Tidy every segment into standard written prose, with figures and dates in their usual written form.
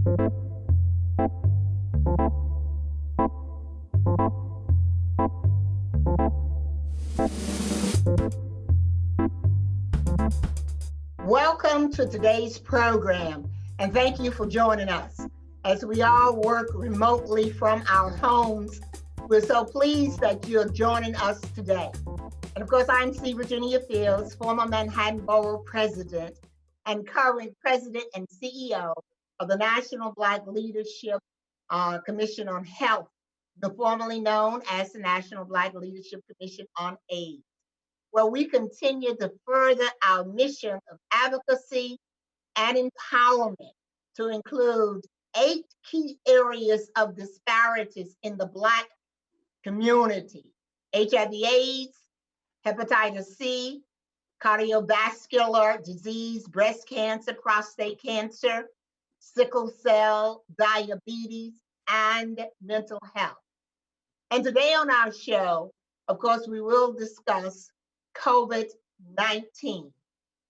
Welcome to today's program, and thank you for joining us. As we all work remotely from our homes, we're so pleased that you're joining us today. And of course, I'm C. Virginia Fields, former Manhattan Borough President and current President and CEO of the National Black Leadership Commission on Health, formerly known as the National Black Leadership Commission on AIDS, where we continue to further our mission of advocacy and empowerment to include 8 key areas of disparities in the Black community: HIV/AIDS, hepatitis C, cardiovascular disease, breast cancer, prostate cancer, sickle cell, diabetes, and mental health. And today on our show, of course, we will discuss COVID-19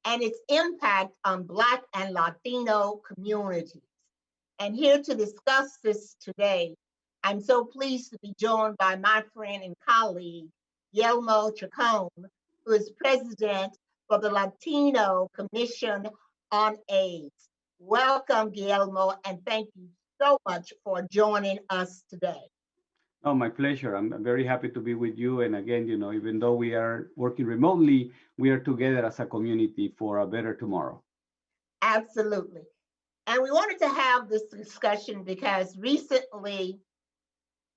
and its impact on Black and Latino communities. And here to discuss this today, I'm so pleased to be joined by my friend and colleague, Guillermo Chacón, who is president for the Latino Commission on AIDS. Welcome, Guillermo, and thank you so much for joining us today. Oh, my pleasure. I'm very happy to be with you. And again, even though we are working remotely, we are together as a community for a better tomorrow. Absolutely. And we wanted to have this discussion because recently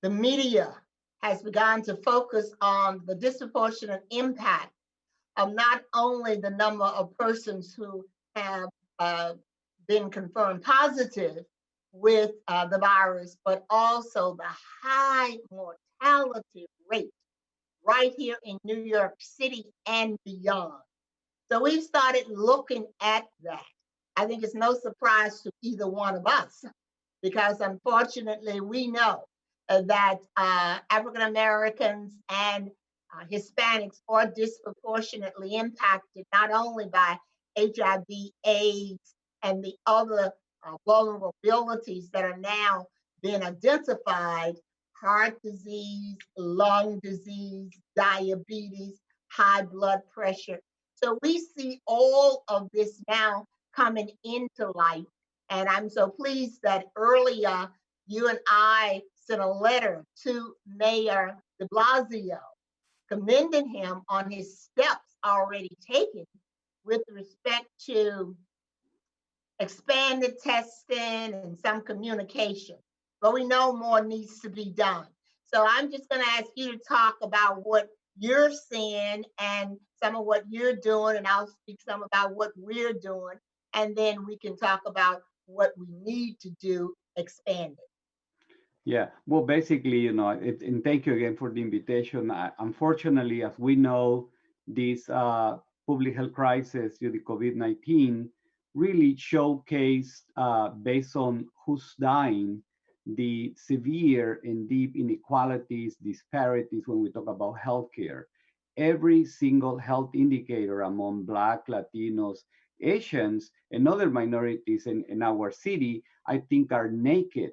the media has begun to focus on the disproportionate impact of not only the number of persons who have been confirmed positive with the virus, but also the high mortality rate right here in New York City and beyond. So we've started looking at that. I think it's no surprise to either one of us, because unfortunately we know that African Americans and Hispanics are disproportionately impacted not only by HIV, AIDS, and the other vulnerabilities that are now being identified: heart disease, lung disease, diabetes, high blood pressure. So we see all of this now coming into light. And I'm so pleased that earlier you and I sent a letter to Mayor de Blasio commending him on his steps already taken with respect to expanded testing and some communication. But we know more needs to be done. So I'm just going to ask you to talk about what you're seeing and some of what you're doing, and I'll speak some about what we're doing, and then we can talk about what we need to do expanded. Yeah, well, basically, and thank you again for the invitation. Unfortunately, as we know, this public health crisis, the COVID-19, really showcased, based on who's dying, the severe and deep inequalities, disparities when we talk about healthcare. Every single health indicator among Black, Latinos, Asians, and other minorities in our city, I think, are naked,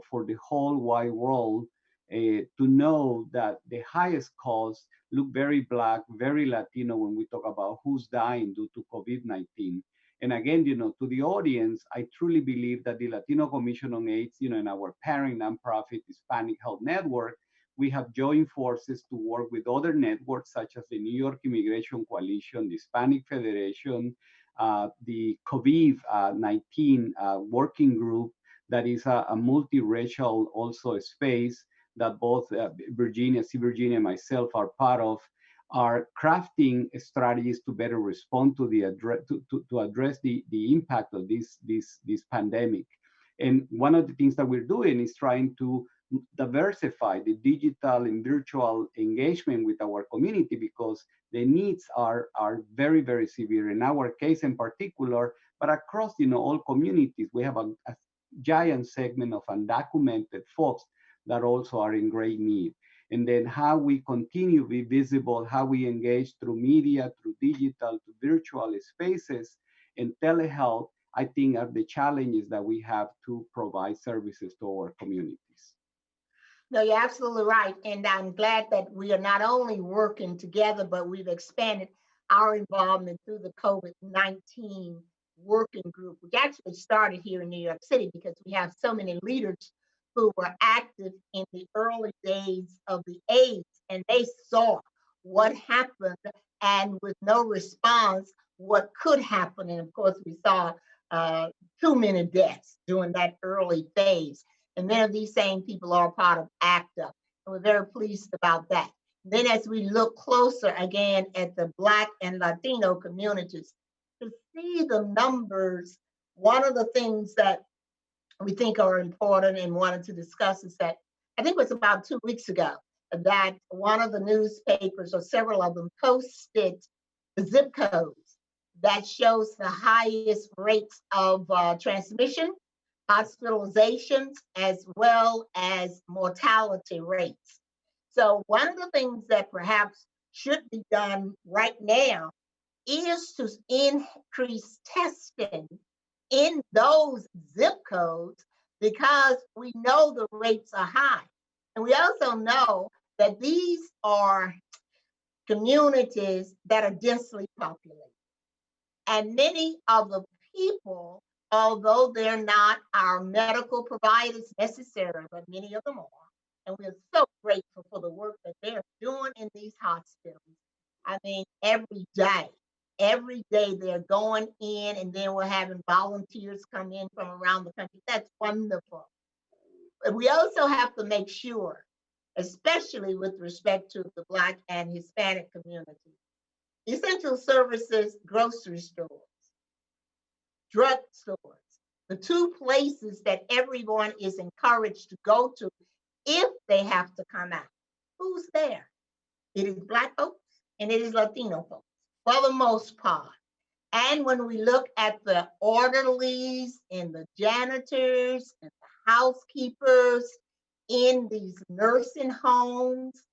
for the whole wide world to know that the highest cause look very Black, very Latino when we talk about who's dying due to COVID-19. And again, to the audience, I truly believe that the Latino Commission on AIDS, in our parent nonprofit Hispanic Health Network, we have joined forces to work with other networks such as the New York Immigration Coalition, the Hispanic Federation, the COVID-19 working group that is a multiracial also space that both Virginia and myself are part of, are crafting strategies to better respond to to address the impact of this pandemic. And one of the things that we're doing is trying to diversify the digital and virtual engagement with our community, because the needs are very, very severe in our case in particular, but across all communities. We have a giant segment of undocumented folks that also are in great need. And then how we continue to be visible, how we engage through media, through digital, to virtual spaces and telehealth, I think are the challenges that we have to provide services to our communities. No, you're absolutely right. And I'm glad that we are not only working together, but we've expanded our involvement through the COVID-19 working group, which actually started here in New York City because we have so many leaders who were active in the early days of the AIDS, and they saw what happened, and with no response, what could happen. And of course, we saw too many deaths during that early phase. And many of these same people are part of ACTA. And we're very pleased about that. Then as we look closer again at the Black and Latino communities, to see the numbers, one of the things that we think are important and wanted to discuss is that I think it was about 2 weeks ago that one of the newspapers or several of them posted the zip codes that shows the highest rates of transmission, hospitalizations, as well as mortality rates. So one of the things that perhaps should be done right now is to increase testing in those zip codes because we know the rates are high. And we also know that these are communities that are densely populated. And many of the people, although they're not our medical providers necessarily, but many of them are. And we're so grateful for the work that they're doing in these hospitals. I mean, every day they're going in, and then we're having volunteers come in from around the country. That's wonderful. But we also have to make sure, especially with respect to the Black and Hispanic community, essential services, grocery stores, drug stores, the two places that everyone is encouraged to go to if they have to come out. Who's there? It is Black folks and it is Latino folks for the most part. And when we look at the orderlies and the janitors and the housekeepers in these nursing homes,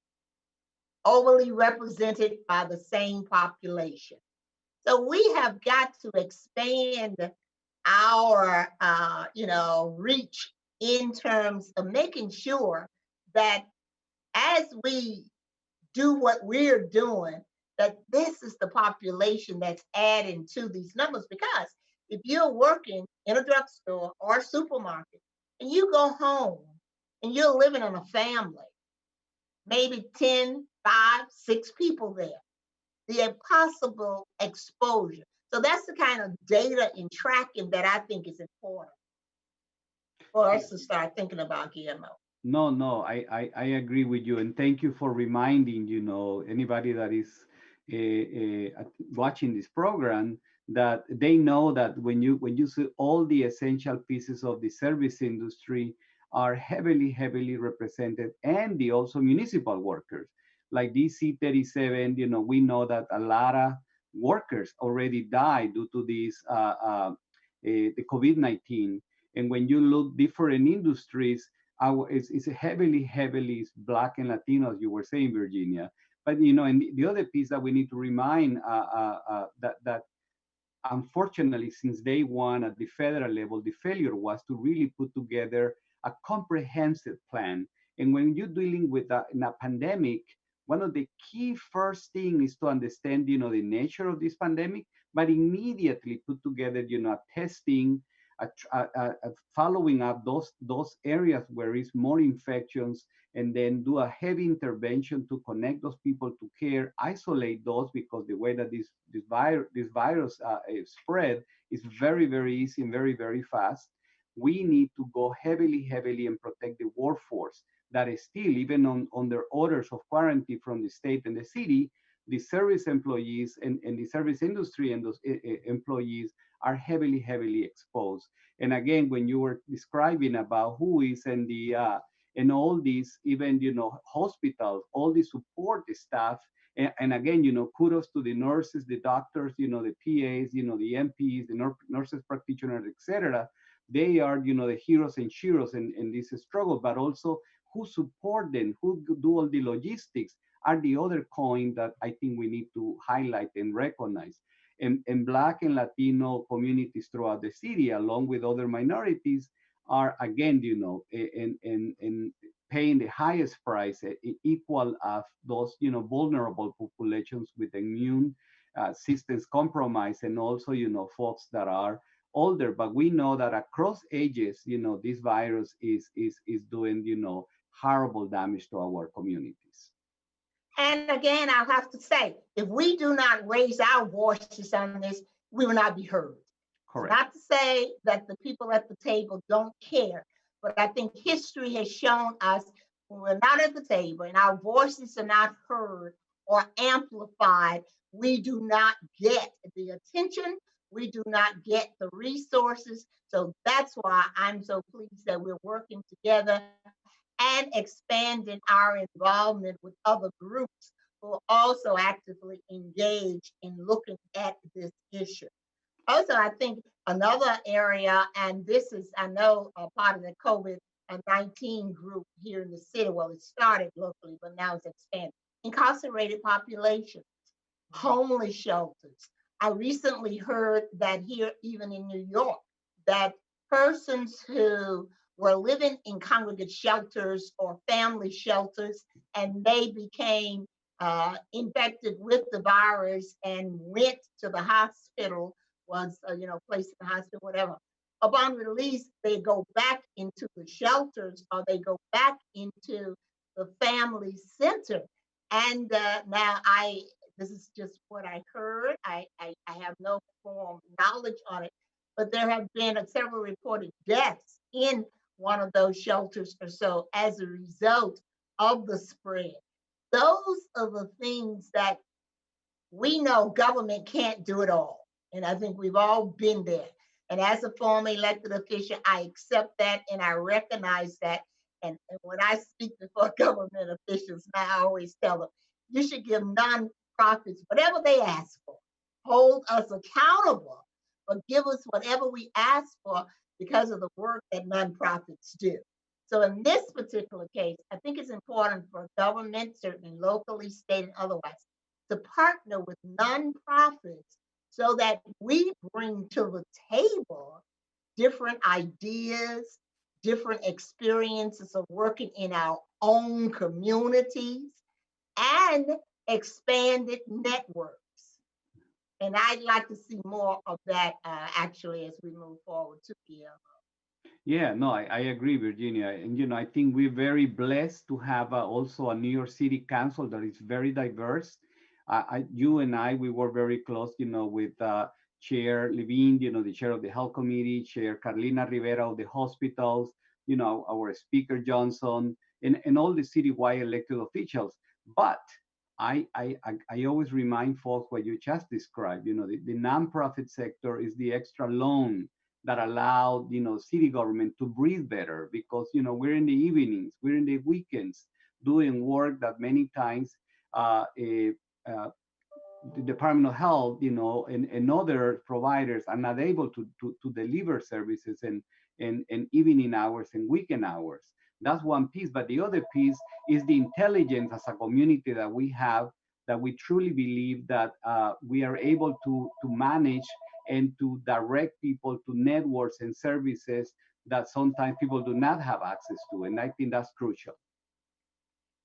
overly represented by the same population. So we have got to expand our, reach in terms of making sure that as we do what we're doing, that this is the population that's adding to these numbers. Because if you're working in a drugstore or a supermarket and you go home and you're living in a family, maybe 10, 5, 6 people there, the possible exposure. So that's the kind of data and tracking that I think is important for us to start thinking about, Guillermo. No, I agree with you, and thank you for reminding anybody that is watching this program that they know that when you see all the essential pieces of the service industry are heavily represented, and the also municipal workers like DC 37. We know that a lot of workers already died due to this the COVID-19, and when you look different industries, it's heavily Black and Latino, as you were saying, Virginia. But and the other piece that we need to remind that unfortunately, since day one at the federal level, the failure was to really put together a comprehensive plan. And when you're dealing with in a pandemic, one of the key first things is to understand, the nature of this pandemic, but immediately put together, a testing, following up those areas where is more infections, and then do a heavy intervention to connect those people to care, isolate those, because the way that this virus spread is very easy and very fast. We need to go heavily and protect the workforce that is still, even on their orders of quarantine from the state and the city, the service employees and the service industry and those employees are heavily exposed. And again, when you were describing about who is in the and all these, even hospitals, all the support staff, and again, kudos to the nurses, the doctors, the PAs, the MPs, the nurses practitioners, etc. They are, the heroes and sheroes in this struggle, but also who support them, who do all the logistics, are the other coin that I think we need to highlight and recognize. And Black and Latino communities throughout the city, along with other minorities, are again, in paying the highest price, equal as those, vulnerable populations with immune systems compromised, and also, folks that are older. But we know that across ages, this virus is doing, horrible damage to our communities. And again, I'll have to say, if we do not raise our voices on this, we will not be heard. Correct. Not to say that the people at the table don't care, but I think history has shown us when we're not at the table and our voices are not heard or amplified, we do not get the attention, we do not get the resources. So that's why I'm so pleased that we're working together and expanding our involvement with other groups who are also actively engaged in looking at this issue. Also, I think another area, and this is, I know, a part of the COVID-19 group here in the city. Well, it started locally, but now it's expanded. Incarcerated populations, homeless shelters. I recently heard that here, even in New York, that persons who were living in congregate shelters or family shelters, and they became infected with the virus and went to the hospital, was placed in the hospital, whatever. Upon release, they go back into the shelters or they go back into the family center. And now this is just what I heard. I have no form knowledge on it, but there have been several reported deaths in one of those shelters or so as a result of the spread. Those are the things that we know government can't do it all. And I think we've all been there. And as a former elected official, I accept that and I recognize that. And when I speak before government officials now, I always tell them, you should give nonprofits whatever they ask for. Hold us accountable, but give us whatever we ask for because of the work that nonprofits do. So in this particular case, I think it's important for government, certainly locally, state, and otherwise, to partner with nonprofits so that we bring to the table different ideas, different experiences of working in our own communities and expanded networks. And I'd like to see more of that actually as we move forward too, Guillermo. Yeah, no, I agree, Virginia. And, I think we're very blessed to have also a New York City Council that is very diverse. You and I, we were very close, with Chair Levine, the chair of the Health Committee, Chair Carlina Rivera of the hospitals, our Speaker Johnson, and all the citywide elected officials. But I always remind folks what you just described. The nonprofit sector is the extra loan that allowed, city government to breathe better because, we're in the evenings, we're in the weekends doing work that many times the Department of Health, and other providers are not able to deliver services in evening hours and weekend hours. That's one piece. But the other piece is the intelligence as a community that we have, that we truly believe that we are able to manage and to direct people to networks and services that sometimes people do not have access to. And I think that's crucial.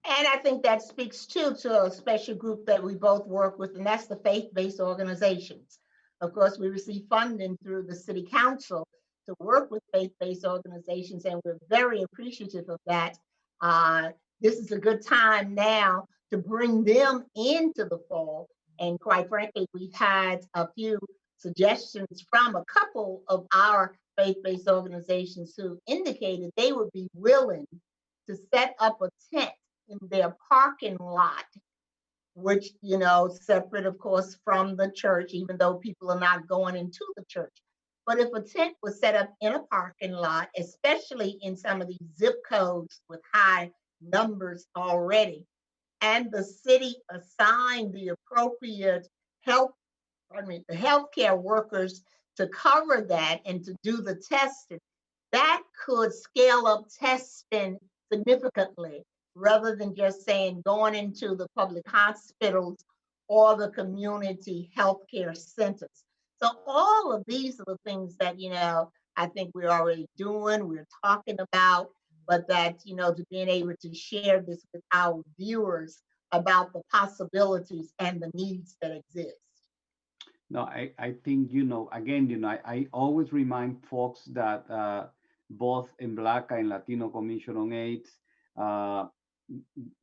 And I think that speaks too to a special group that we both work with, and that's the faith-based organizations. Of course, we receive funding through the city council to work with faith-based organizations, and we're very appreciative of that. This is a good time now to bring them into the fold. And quite frankly, we've had a few suggestions from a couple of our faith-based organizations who indicated they would be willing to set up a tent in their parking lot, which, separate, of course, from the church, even though people are not going into the church. But if a tent was set up in a parking lot, especially in some of these zip codes with high numbers already, and the city assigned the appropriate the healthcare workers to cover that and to do the testing, that could scale up testing significantly rather than just saying going into the public hospitals or the community healthcare centers. So all of these are the things that, I think we're already doing, we're talking about, but that, to being able to share this with our viewers about the possibilities and the needs that exist. No, I think, again, I always remind folks that both in Black and Latino Commission on AIDS, uh,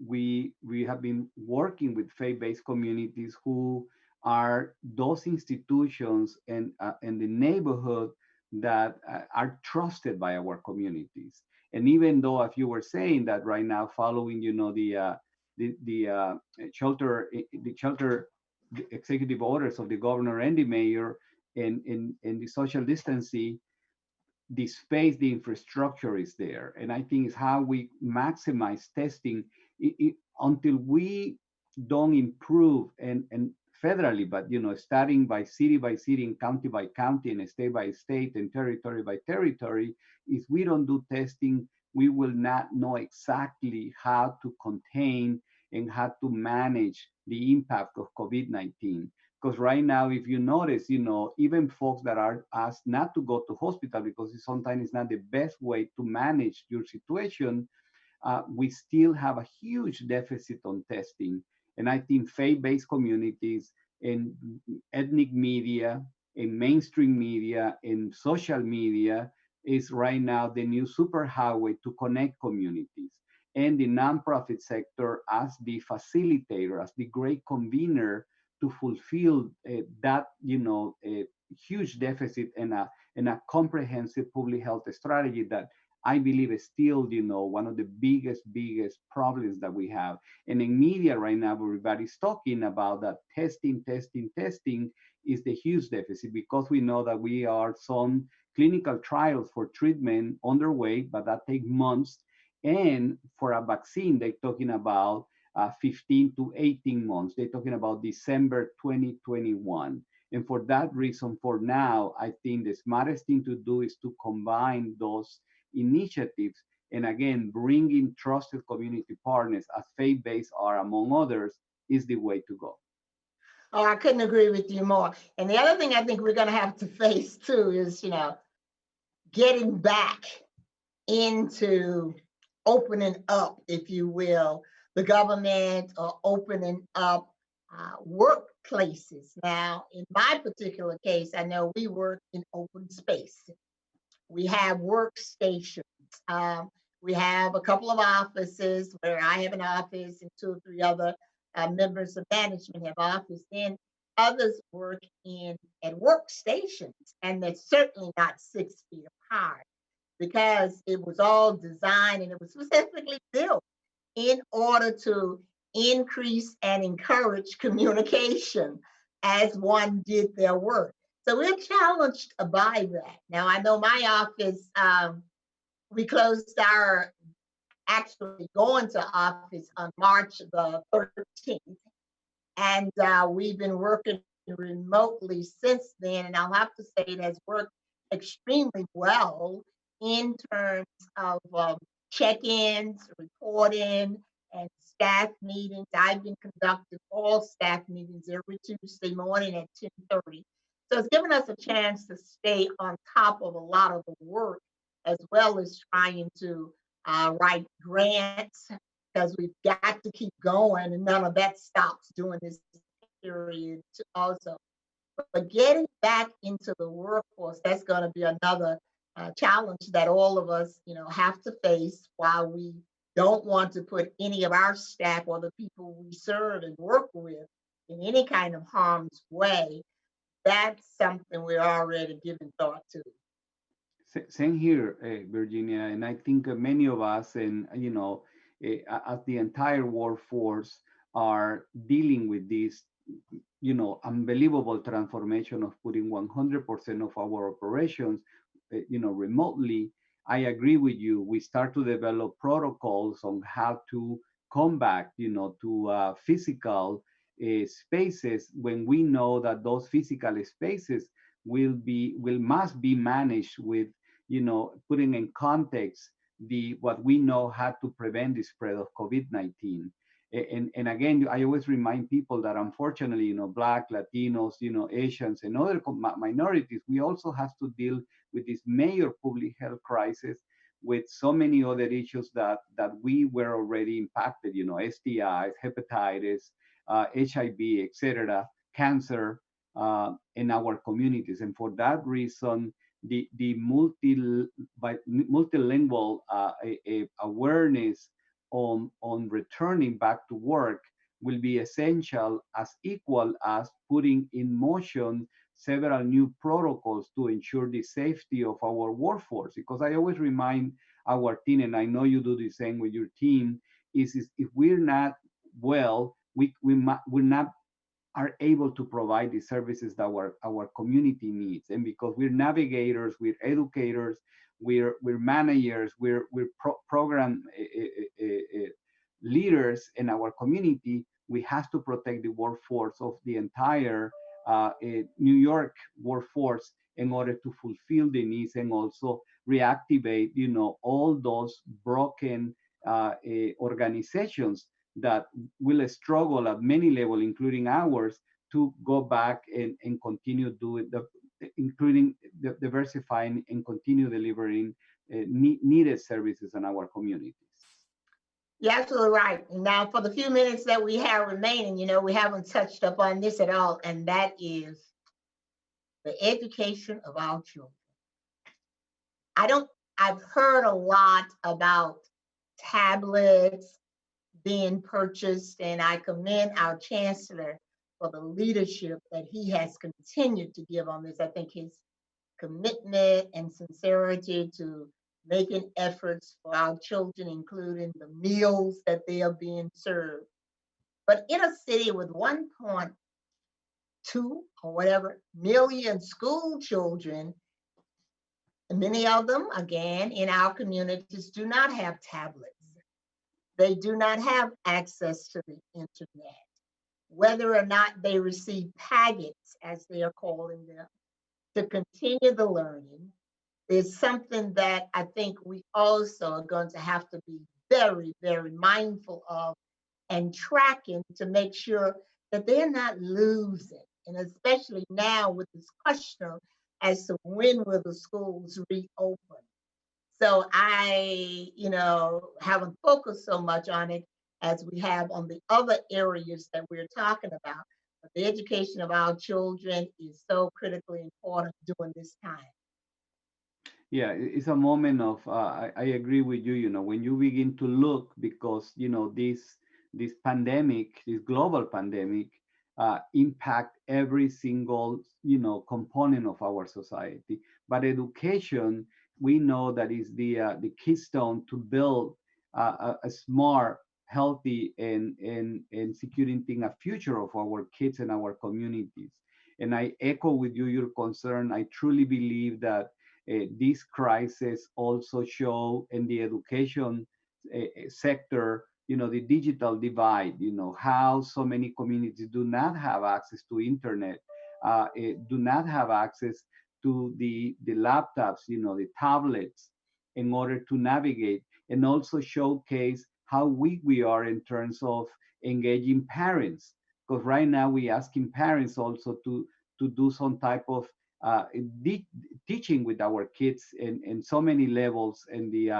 we have been working with faith-based communities who are those institutions and the neighborhood that are trusted by our communities. And even though, as you were saying, that right now, following, the shelter the executive orders of the governor and the mayor and the social distancing, the space, the infrastructure is there. And I think it's how we maximize testing until we don't improve and federally, but starting by city and county by county and state by state and territory by territory, if we don't do testing, we will not know exactly how to contain and how to manage the impact of COVID-19. Because right now, if you notice, even folks that are asked not to go to hospital because sometimes it's not the best way to manage your situation, we still have a huge deficit on testing. And I think faith-based communities and ethnic media and mainstream media and social media is right now the new superhighway to connect communities. And the nonprofit sector as the facilitator, as the great convener to fulfill that, huge deficit and a comprehensive public health strategy that I believe is still, one of the biggest problems that we have. And in media right now, everybody's talking about that testing is the huge deficit because we know that we are some clinical trials for treatment underway, but that take months. And for a vaccine, they're talking about 15 to 18 months. They're talking about December 2021. And for that reason, for now, I think the smartest thing to do is to combine those initiatives. And again, bringing trusted community partners as faith-based are, among others, is the way to go. Oh, I couldn't agree with you more. And the other thing I think we're going to have to face too is, getting back into opening up, if you will, the government or opening up workplaces. Now, in my particular case, I know we work in open space. We have workstations. We have a couple of offices where I have an office and two or three other members of management have offices. Then others work at workstations, and they're certainly not 6 feet apart because it was all designed and it was specifically built in order to increase and encourage communication as one did their work. So we're challenged by that. Now, I know my office, we closed our actually going to office on March the 13th. And we've been working remotely since then. And I'll have to say it has worked extremely well in terms of check-ins, reporting, and staff meetings. I've been conducting all staff meetings every Tuesday morning at 10:30. So it's given us a chance to stay on top of a lot of the work, as well as trying to write grants, because we've got to keep going and none of that stops during this period also. But getting back into the workforce, that's going to be another challenge that all of us, have to face while we don't want to put any of our staff or the people we serve and work with in any kind of harm's way. That's something we're already giving thought to. Same here, Virginia, and I think many of us, and as the entire workforce, are dealing with this, unbelievable transformation of putting 100% of our operations, remotely. I agree with you. We start to develop protocols on how to come back, to physical spaces when we know that those physical spaces must be managed with putting in context what we know how to prevent the spread of COVID-19. And again, I always remind people that unfortunately, Black, Latinos, Asians, and other minorities, we also have to deal with this major public health crisis with so many other issues that we were already impacted, STIs, hepatitis, HIV, etc., cancer, in our communities. And for that reason, the multilingual awareness on returning back to work will be essential, as equal as putting in motion several new protocols to ensure the safety of our workforce. Because I always remind our team, and I know you do the same with your team, is if we're not well, we're not are able to provide the services that our community needs. And because we're navigators, we're educators, we're managers, we're program leaders in our community, we have to protect the workforce of the entire New York workforce in order to fulfill the needs and also reactivate, all those broken organizations that will struggle at many levels, including ours, to go back and continue doing including diversifying and continue delivering needed services in our communities. You're absolutely right. Now, for the few minutes that we have remaining, we haven't touched upon this at all, and that is the education of our children. I've heard a lot about tablets being purchased, and I commend our chancellor for the leadership that he has continued to give on this. I think his commitment and sincerity to making efforts for our children, including the meals that they are being served. But in a city with 1.2 or whatever million school children, many of them, again, in our communities do not have tablets. They do not have access to the internet. Whether or not they receive packets, as they are calling them, to continue the learning is something that I think we also are going to have to be very, very mindful of and tracking to make sure that they're not losing. And especially now with this question as to when will the schools reopen. So I, haven't focused so much on it as we have on the other areas that we're talking about. But the education of our children is so critically important during this time. Yeah, it's a moment of, I agree with you, when you begin to look, because, this pandemic, this global pandemic, impact every single, component of our society. But education, we know that is the keystone to build a smart, healthy, and securing a future of our kids and our communities. And I echo with you your concern. I truly believe that this crisis also show in the education sector, the digital divide, how so many communities do not have access to internet, do not have access to the laptops, the tablets, in order to navigate, and also showcase how weak we are in terms of engaging parents. Because right now we asking parents also to do some type of teaching with our kids in so many levels in the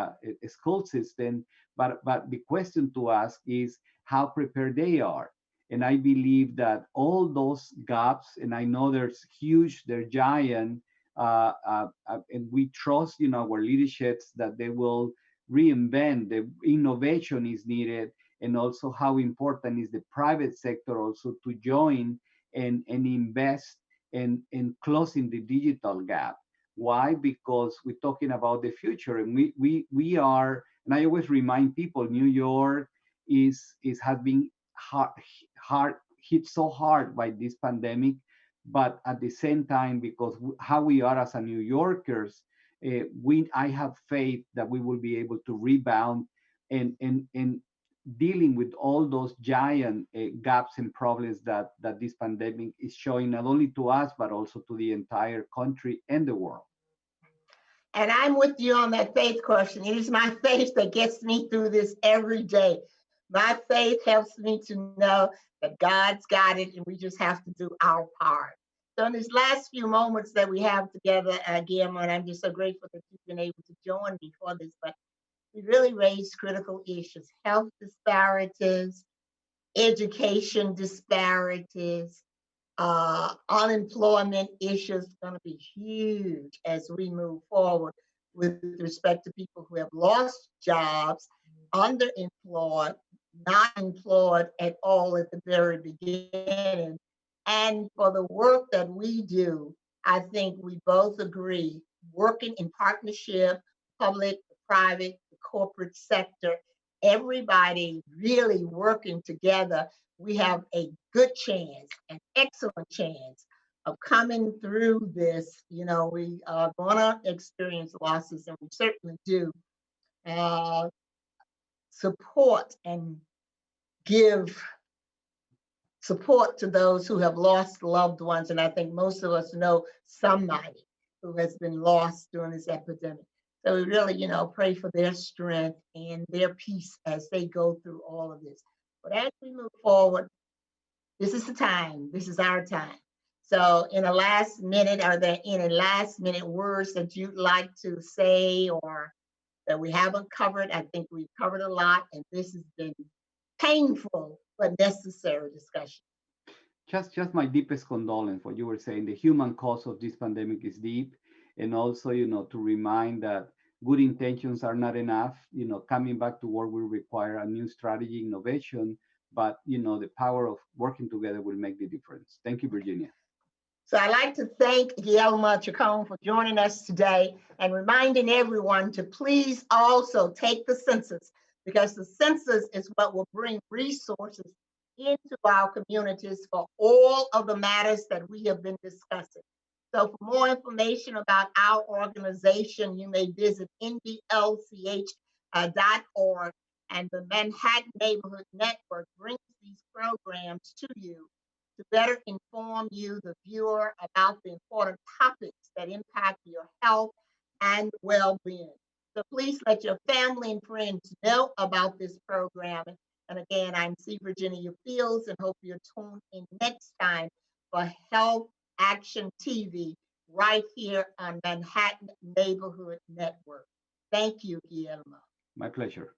school system, but the question to ask is how prepared they are. And I believe that all those gaps, and I know there's huge, they're giant, and we trust our leaderships that they will reinvent. The innovation is needed, and also how important is the private sector also to join and invest in closing the digital gap. Why? Because we're talking about the future, and we are. And I always remind people, New York has been hard hit so hard by this pandemic, but at the same time, because how we are as a New Yorkers, I have faith that we will be able to rebound and dealing with all those giant gaps and problems that this pandemic is showing, not only to us, but also to the entire country and the world. And I'm with you on that faith question. It is my faith that gets me through this every day. My faith helps me to know that God's got it and we just have to do our part. So in these last few moments that we have together, Guillermo, and I'm just so grateful that you've been able to join me for this, but we really raised critical issues: health disparities, education disparities, unemployment issues going to be huge as we move forward with respect to people who have lost jobs, underemployed, not employed at all at the very beginning. And for the work that we do, I think we both agree, working in partnership, public, private, the corporate sector, everybody really working together, we have a good chance, an excellent chance of coming through this. You know, we are going to experience losses, and we certainly do support and give support to those who have lost loved ones. And I think most of us know somebody who has been lost during this epidemic. So we really, you know, pray for their strength and their peace as they go through all of this. But as we move forward, this is the time. This is our time. So in a last minute, are there any last minute words that you'd like to say or that we haven't covered? I think we've covered a lot, and this has been painful but necessary discussion. Just my deepest condolence. What you were saying, the human cause of this pandemic is deep, and also, you know, to remind that good intentions are not enough. You know, coming back to work will require a new strategy, innovation, but you know, the power of working together will make the difference. Thank you, Virginia. So I'd like to thank Guillermo Chacón for joining us today and reminding everyone to please also take the census, because the census is what will bring resources into our communities for all of the matters that we have been discussing. So for more information about our organization, you may visit ndlch.org, and the Manhattan Neighborhood Network brings these programs to you to better inform you, the viewer, about the important topics that impact your health and well-being. So please let your family and friends know about this program. And again, I'm C. Virginia Fields, and hope you'll tune in next time for Health Action TV right here on Manhattan Neighborhood Network. Thank you, Guillermo. My pleasure.